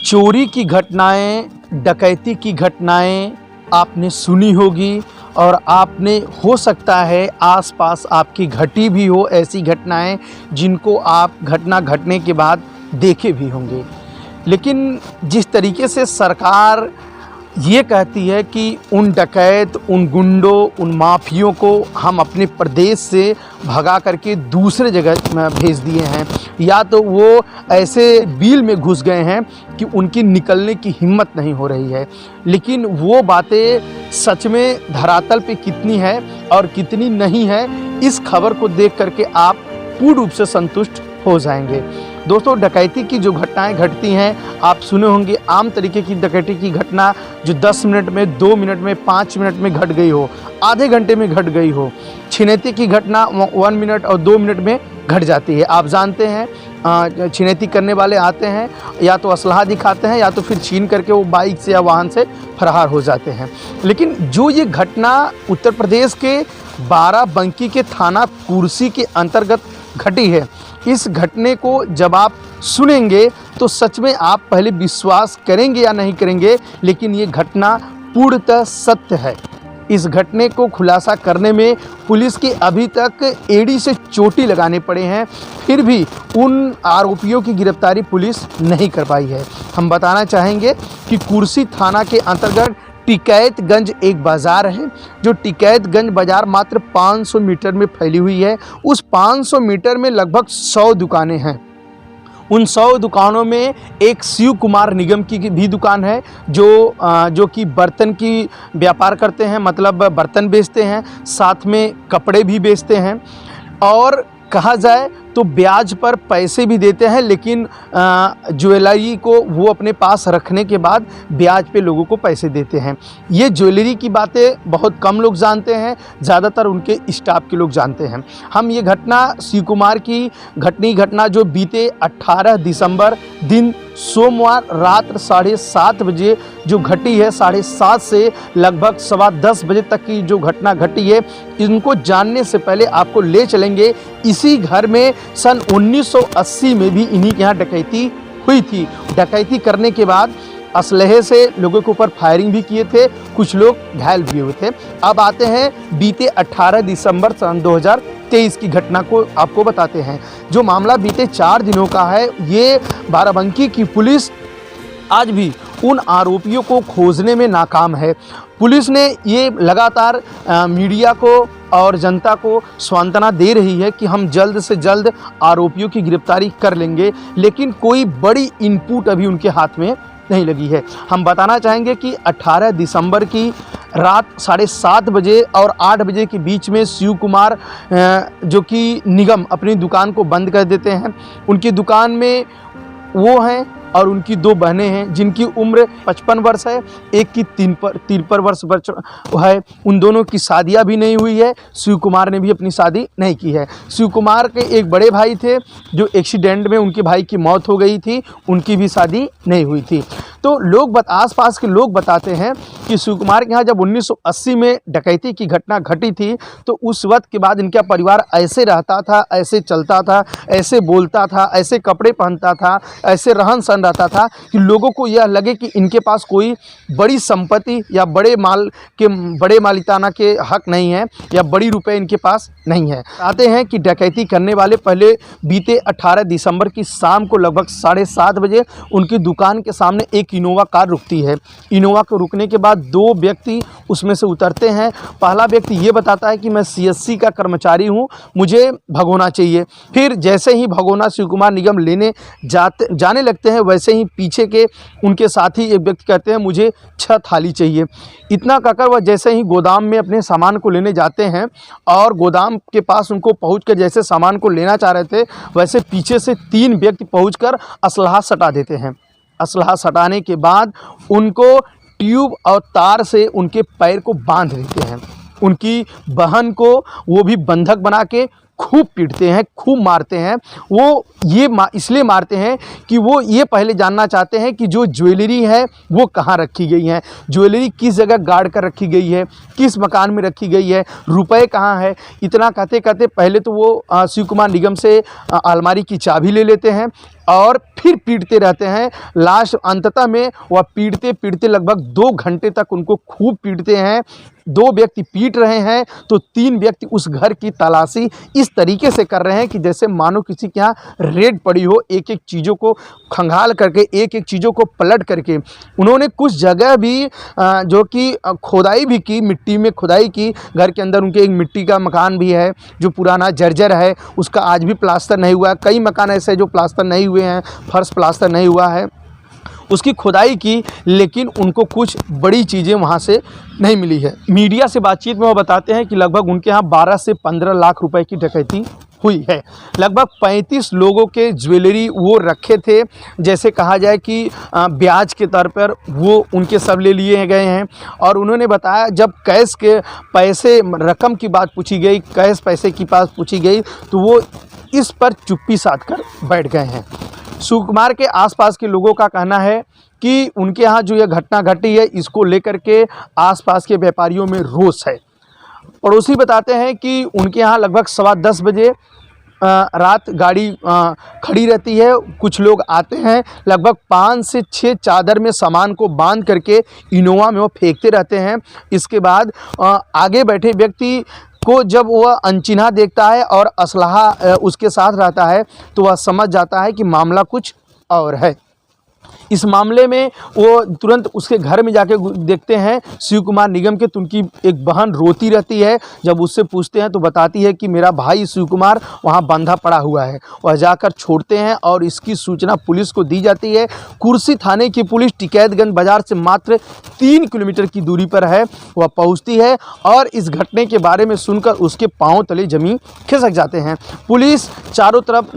चोरी की घटनाएं, डकैती की घटनाएं आपने सुनी होगी और आपने हो सकता है आसपास आपकी घटी भी हो ऐसी घटनाएं जिनको आप घटना घटने के बाद देखे भी होंगे। लेकिन जिस तरीके से सरकार ये कहती है कि उन डकैत, उन गुंडों, उन माफियों को हम अपने प्रदेश से भगा करके दूसरे जगह भेज दिए हैं, या तो वो ऐसे बिल में घुस गए हैं कि उनकी निकलने की हिम्मत नहीं हो रही है। लेकिन वो बातें सच में धरातल पे कितनी है और कितनी नहीं है, इस खबर को देख करके आप पूर्ण रूप से संतुष्ट हो जाएंगे। दोस्तों, डकैती की जो घटनाएं घटती हैं, आप सुने होंगे आम तरीके की डकैती की घटना जो 10 मिनट में, 2 मिनट में, 5 मिनट में घट गई हो, आधे घंटे में घट गई हो। छिनैती की घटना 1 मिनट और 2 मिनट में घट जाती है। आप जानते हैं छिनैती करने वाले आते हैं, या तो असलहा दिखाते हैं या तो फिर छीन करके वो बाइक से या वाहन से फरार हो जाते हैं। लेकिन जो ये घटना उत्तर प्रदेश के बाराबंकी के थाना कुर्सी के अंतर्गत घटी है, इस घटने को जब आप सुनेंगे तो सच में आप पहले विश्वास करेंगे या नहीं करेंगे, लेकिन ये घटना पूर्णतः सत्य है। इस घटने को खुलासा करने में पुलिस के अभी तक एड़ी से चोटी लगाने पड़े हैं, फिर भी उन आरोपियों की गिरफ्तारी पुलिस नहीं कर पाई है। हम बताना चाहेंगे कि कुर्सी थाना के अंतर्गत टिकैतगंज एक बाज़ार है, जो टिकैतगंज बाज़ार मात्र 500 मीटर में फैली हुई है। उस 500 मीटर में लगभग 100 दुकानें हैं। उन 100 दुकानों में एक शिव कुमार निगम की भी दुकान है, जो कि बर्तन की व्यापार करते हैं, मतलब बर्तन बेचते हैं, साथ में कपड़े भी बेचते हैं और कहा जाए तो ब्याज पर पैसे भी देते हैं। लेकिन ज्वेलरी को वो अपने पास रखने के बाद ब्याज पे लोगों को पैसे देते हैं। ये ज्वेलरी की बातें बहुत कम लोग जानते हैं, ज़्यादातर उनके स्टाफ के लोग जानते हैं। हम ये घटना शिव कुमार की घटना जो बीते 18 दिसंबर दिन सोमवार रात 7:30 बजे जो घटी है, 7:30 से लगभग 10:15 बजे तक की जो घटना घटी है, इनको जानने से पहले आपको ले चलेंगे इसी घर में सन 1980 में भी इन्हीं के यहाँ डकैती हुई थी। डकैती करने के बाद असलहे से लोगों के ऊपर फायरिंग भी किए थे, कुछ लोग घायल भी हुए थे। अब आते हैं बीते 18 दिसंबर सन 2023 की घटना को आपको बताते हैं। जो मामला बीते 4 दिनों का है, ये बाराबंकी की पुलिस आज भी उन आरोपियों को खोजने में नाकाम है। पुलिस ने ये लगातार मीडिया को और जनता को सांत्वना दे रही है कि हम जल्द से जल्द आरोपियों की गिरफ्तारी कर लेंगे, लेकिन कोई बड़ी इनपुट अभी उनके हाथ में नहीं लगी है। हम बताना चाहेंगे कि 18 दिसंबर की रात 7:30 बजे और 8 बजे के बीच में शिव कुमार जो कि निगम अपनी दुकान को बंद कर देते हैं। उनकी दुकान में वो हैं और उनकी 2 बहनें हैं जिनकी उम्र 55 वर्ष है, एक की 53 वर्ष है। उन दोनों की शादियां भी नहीं हुई है। शिव कुमार ने भी अपनी शादी नहीं की है। शिव कुमार के एक बड़े भाई थे जो एक्सीडेंट में उनके भाई की मौत हो गई थी, उनकी भी शादी नहीं हुई थी। तो आसपास के लोग बताते हैं कि शिव कुमार के यहाँ जब 1980 में डकैती की घटना घटी थी, तो उस वक्त के बाद इनका परिवार ऐसे रहता था, ऐसे चलता था, ऐसे बोलता था, ऐसे कपड़े पहनता था, ऐसे रहन सहन रहता था कि लोगों को यह लगे कि इनके पास कोई बड़ी संपत्ति या बड़े मालिकाना के हक नहीं है या बड़ी रुपए इनके पास नहीं है। आते हैं कि डकैती करने वाले पहले बीते 18 दिसंबर की शाम को लगभग 7:30 बजे उनकी दुकान के सामने एक इनोवा कार रुकती है। इनोवा को रुकने के बाद 2 व्यक्ति उसमें से उतरते हैं। पहला व्यक्ति ये बताता है कि मैं CSC का कर्मचारी हूँ, मुझे भगोना चाहिए। फिर जैसे ही भगोना शिव कुमार निगम लेने जाने लगते हैं, वैसे ही पीछे के उनके साथी एक व्यक्ति कहते हैं मुझे 6 थाली चाहिए। इतना कहकर वह जैसे ही गोदाम में अपने सामान को लेने जाते हैं और गोदाम के पास उनको पहुंचकर जैसे सामान को लेना चाह रहे थे, वैसे पीछे से 3 व्यक्ति पहुंचकर असलहा सटा देते हैं। असलहा सटाने के बाद उनको ट्यूब और तार से उनके पैर को बांध देते हैं। उनकी बहन को वो भी बंधक बना के खूब पीटते हैं, खूब मारते हैं। वो ये इसलिए मारते हैं कि वो ये पहले जानना चाहते हैं कि जो ज्वेलरी है वो कहाँ रखी गई है, ज्वेलरी किस जगह गाड़ कर रखी गई है, किस मकान में रखी गई है, रुपए कहाँ है। इतना कहते कहते पहले तो वो शिव कुमार निगम से अलमारी की चाबी ले लेते हैं और फिर पीटते रहते हैं। लास्ट अंततः में वह पीटते पीटते लगभग 2 घंटे तक उनको खूब पीटते हैं। 2 व्यक्ति पीट रहे हैं तो 3 व्यक्ति उस घर की तलाशी इस तरीके से कर रहे हैं कि जैसे मानो किसी के यहाँ रेड पड़ी हो। एक एक चीज़ों को खंगाल करके, एक एक चीज़ों को पलट करके उन्होंने कुछ जगह भी जो कि खोदाई भी की, मिट्टी में खुदाई की। घर के अंदर उनके एक मिट्टी का मकान भी है जो पुराना जर्जर है, उसका आज भी प्लास्टर नहीं हुआ है। कई मकान ऐसे हैं जो प्लास्टर नहीं हुए हैं, फर्श प्लास्टर नहीं हुआ है, उसकी खुदाई की, लेकिन उनको कुछ बड़ी चीज़ें वहाँ से नहीं मिली है। मीडिया से बातचीत में वो बताते हैं कि लगभग उनके यहाँ 12 से 15 लाख रुपए की डकैती हुई है। लगभग 35 लोगों के ज्वेलरी वो रखे थे, जैसे कहा जाए कि ब्याज के तौर पर वो उनके सब ले लिए गए हैं। और उन्होंने बताया जब कैश के पैसे रकम की बात पूछी गई, कैश पैसे की बात पूछी गई, तो वो इस पर चुप्पी साध कर बैठ गए हैं। शिवकुमार के आसपास के लोगों का कहना है कि उनके यहाँ जो यह घटना घटी है, इसको लेकर के आसपास के व्यापारियों में रोष है। पड़ोसी बताते हैं कि उनके यहाँ लगभग 10:15 बजे रात गाड़ी खड़ी रहती है। कुछ लोग आते हैं, लगभग 5 से 6 चादर में सामान को बांध करके इनोवा में वो फेंकते रहते हैं। इसके बाद आगे बैठे व्यक्ति को जब वह अनचिन्हा देखता है और असलहा उसके साथ रहता है तो वह समझ जाता है कि मामला कुछ और है। इस मामले में वो तुरंत उसके घर में जाके देखते हैं शिवकुमार निगम के, तो उनकी एक बहन रोती रहती है। जब उससे पूछते हैं तो बताती है कि मेरा भाई शिवकुमार वहाँ बंधा पड़ा हुआ है। वह जाकर छोड़ते हैं और इसकी सूचना पुलिस को दी जाती है। कुर्सी थाने की पुलिस टिकैतगंज बाजार से मात्र 3 किलोमीटर की दूरी पर है, वह पहुँचती है और इस घटने के बारे में सुनकर उसके पाँव तले जमीन खिसक जाते हैं। पुलिस चारों तरफ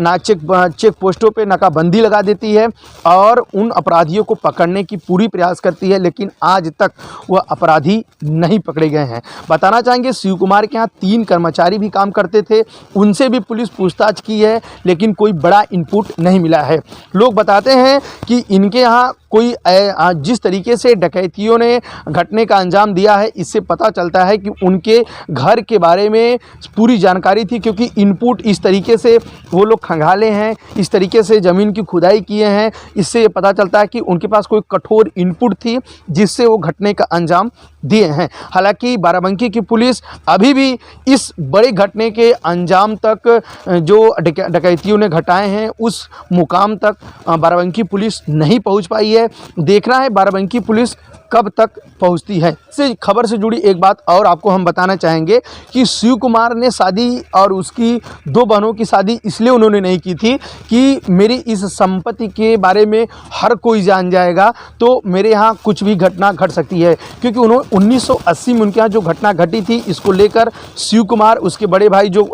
चेक पोस्टों पर नाकाबंदी लगा देती है और उन अपराधियों को पकड़ने की पूरी प्रयास करती है, लेकिन आज तक वह अपराधी नहीं पकड़े गए हैं। बताना चाहेंगे शिवकुमार के यहाँ 3 कर्मचारी भी काम करते थे, उनसे भी पुलिस पूछताछ की है, लेकिन कोई बड़ा इनपुट नहीं मिला है। लोग बताते हैं कि इनके यहाँ कोई जिस तरीके से डकैतियों ने घटने का अंजाम दिया है, इससे पता चलता है कि उनके घर के बारे में पूरी जानकारी थी, क्योंकि इनपुट इस तरीके से वो लोग खंगाले हैं, इस तरीके से ज़मीन की खुदाई किए हैं। इससे ये पता चलता है कि उनके पास कोई कठोर इनपुट थी जिससे वो घटने का अंजाम दिए हैं। हालांकि बाराबंकी की पुलिस अभी भी इस बड़े घटने के अंजाम तक जो डकैतियों ने घटाए हैं उस मुकाम तक बाराबंकी पुलिस नहीं पहुंच पाई है। देखना है बाराबंकी पुलिस कब तक पहुंचती है। इस खबर से जुड़ी एक बात और आपको हम बताना चाहेंगे कि शिवकुमार ने शादी और उसकी 2 बहनों की शादी इसलिए उन्होंने नहीं की थी कि मेरी इस संपत्ति के बारे में हर कोई जान जाएगा तो मेरे यहाँ कुछ भी घटना घट सकती है। क्योंकि उन्होंने 1980 में उनके यहाँ जो घटना घटी थी, इसको लेकर शिवकुमार, उसके बड़े भाई जो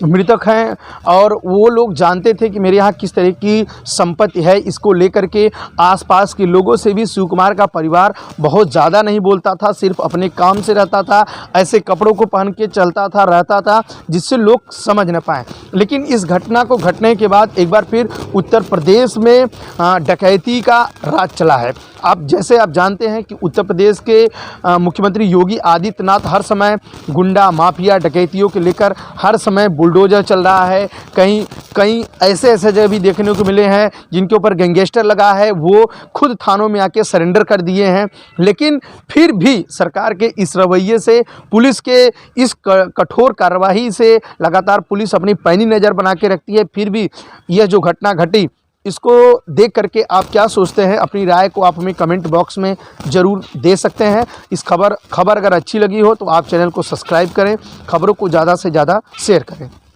मृतक हैं, और वो लोग जानते थे कि मेरे यहाँ किस तरह की संपत्ति है। इसको लेकर के आसपास के लोगों से भी शिवकुमार का परिवार बहुत ज़्यादा नहीं बोलता था, सिर्फ अपने काम से रहता था, ऐसे कपड़ों को पहन के चलता था, रहता था जिससे लोग समझ न पाएँ। लेकिन इस घटना को घटने के बाद एक बार फिर उत्तर प्रदेश में डकैती का राज चला है। आप जानते हैं कि उत्तर प्रदेश के मुख्यमंत्री योगी आदित्यनाथ हर समय गुंडा माफिया डकैतियों के लेकर हर समय बुलडोजर चल रहा है। कहीं ऐसे जगह भी देखने को मिले हैं जिनके ऊपर गैंगस्टर लगा है, वो खुद थानों में आके सरेंडर कर दिए हैं। लेकिन फिर भी सरकार के इस रवैये से, पुलिस के इस कठोर कार्रवाई से लगातार पुलिस अपनी पैनी नज़र बना के रखती है। फिर भी यह जो घटना घटी, इसको देख करके आप क्या सोचते हैं? अपनी राय को आप हमें कमेंट बॉक्स में ज़रूर दे सकते हैं। इस खबर अगर अच्छी लगी हो तो आप चैनल को सब्सक्राइब करें, खबरों को ज़्यादा से ज़्यादा शेयर करें।